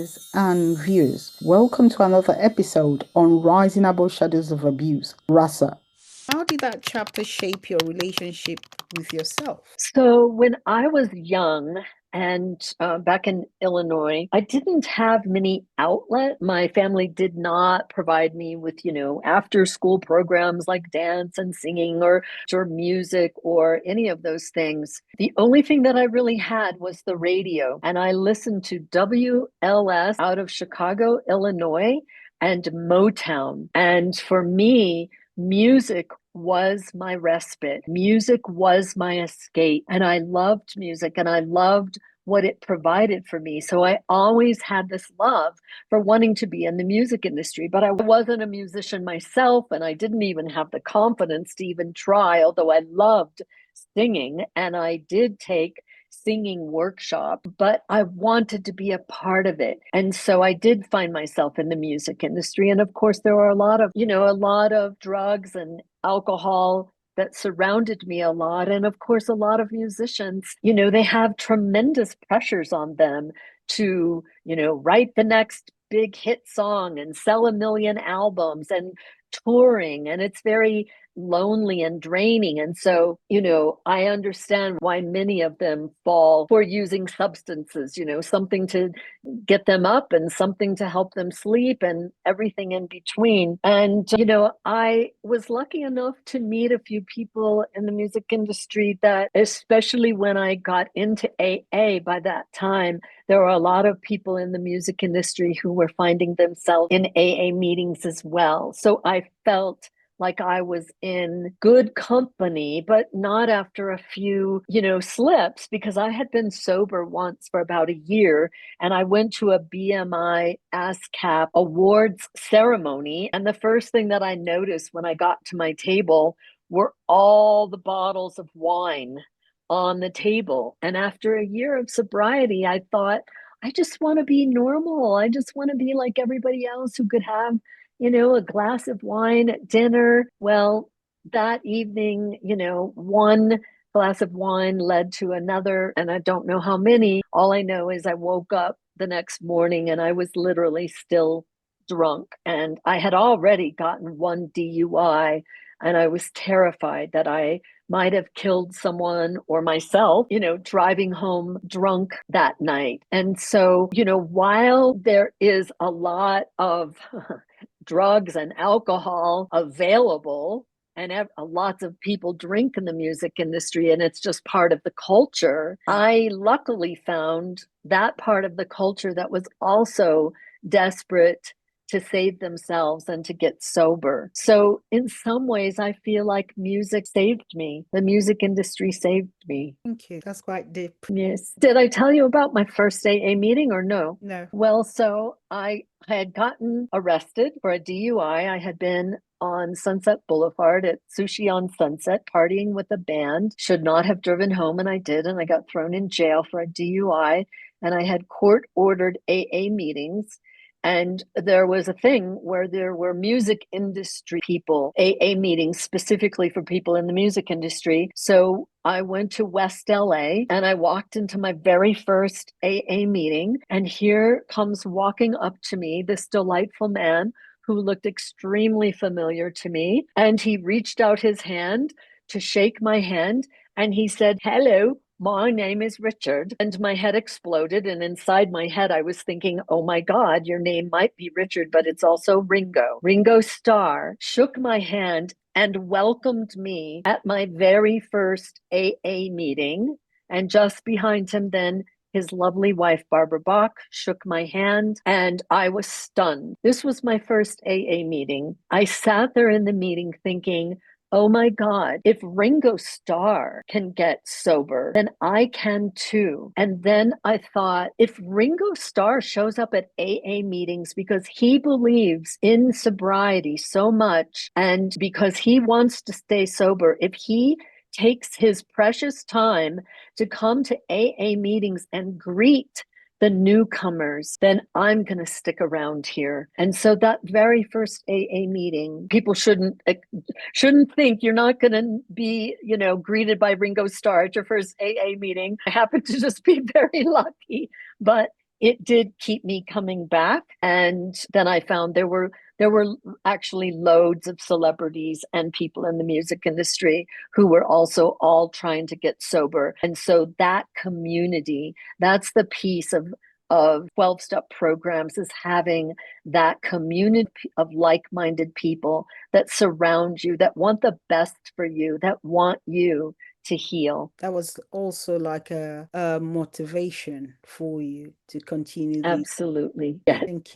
listeners and viewers. Welcome to another episode on Rising Above Shadows of Abuse, RASA. How did that chapter shape your relationship with yourself? So when I was young and back in Illinois, I didn't have many outlet. My family did not provide me with, after school programs like dance and singing or music or any of those things. The only thing that I really had was the radio. And I listened to WLS out of Chicago, Illinois, and Motown. And for me, music was my respite. Music was my escape. And I loved music and I loved what it provided for me. So I always had this love for wanting to be in the music industry, but I wasn't a musician myself. And I didn't even have the confidence to even try, although I loved singing. And I did take singing workshop, but I wanted to be a part of it. And so I did find myself in the music industry. And of course, there were a lot of drugs and alcohol that surrounded me a lot. And of course, a lot of musicians, they have tremendous pressures on them to, write the next big hit song and sell 1 million albums and touring. And it's very lonely and draining. And so, I understand why many of them fall for using substances, something to get them up and something to help them sleep and everything in between. And, I was lucky enough to meet a few people in the music industry that, especially when I got into AA by that time, there were a lot of people in the music industry who were finding themselves in AA meetings as well. So I felt like I was in good company, but not after a few, slips, because I had been sober once for about a year and I went to a BMI ASCAP awards ceremony. And the first thing that I noticed when I got to my table were all the bottles of wine on the table. And after a year of sobriety, I thought, I just want to be normal. I just want to be like everybody else who could have a glass of wine at dinner. Well, that evening, one glass of wine led to another, and I don't know how many. All I know is I woke up the next morning and I was literally still drunk. And I had already gotten one DUI, and I was terrified that I might have killed someone or myself, driving home drunk that night. And so, while there is a lot of drugs and alcohol available, and lots of people drink in the music industry, and it's just part of the culture, I luckily found that part of the culture that was also desperate to save themselves and to get sober. So in some ways, I feel like music saved me. The music industry saved me. Thank you. That's quite deep. Yes. Did I tell you about my first AA meeting or no? No. Well, so I had gotten arrested for a DUI. I had been on Sunset Boulevard at Sushi on Sunset, partying with a band. Should not have driven home, and I did, and I got thrown in jail for a DUI. And I had court-ordered AA meetings. And there was a thing where there were music industry people, AA meetings specifically for people in the music industry. So I went to West LA and I walked into my very first AA meeting. And here comes walking up to me this delightful man who looked extremely familiar to me. And he reached out his hand to shake my hand. And he said, "Hello, my name is Richard." And my head exploded. And inside my head, I was thinking, oh my God, your name might be Richard, but it's also Ringo. Ringo Starr shook my hand and welcomed me at my very first AA meeting. And just behind him, then his lovely wife, Barbara Bach, shook my hand, and I was stunned. This was my first AA meeting. I sat there in the meeting thinking, oh my God, if Ringo Starr can get sober, then I can too. And then I thought, if Ringo Starr shows up at AA meetings because he believes in sobriety so much and because he wants to stay sober, if he takes his precious time to come to AA meetings and greet the newcomers, then I'm going to stick around here. And so that very first AA meeting, people shouldn't think you're not going to be, greeted by Ringo Starr at your first AA meeting. I happen to just be very lucky, but it did keep me coming back. And then I found there were actually loads of celebrities and people in the music industry who were also all trying to get sober. And so that community, that's the piece of 12-step programs, is having that community of like-minded people that surround you, that want the best for you, that want you to heal. That was also like a motivation for you to continue these. Absolutely. Yeah. Thank you.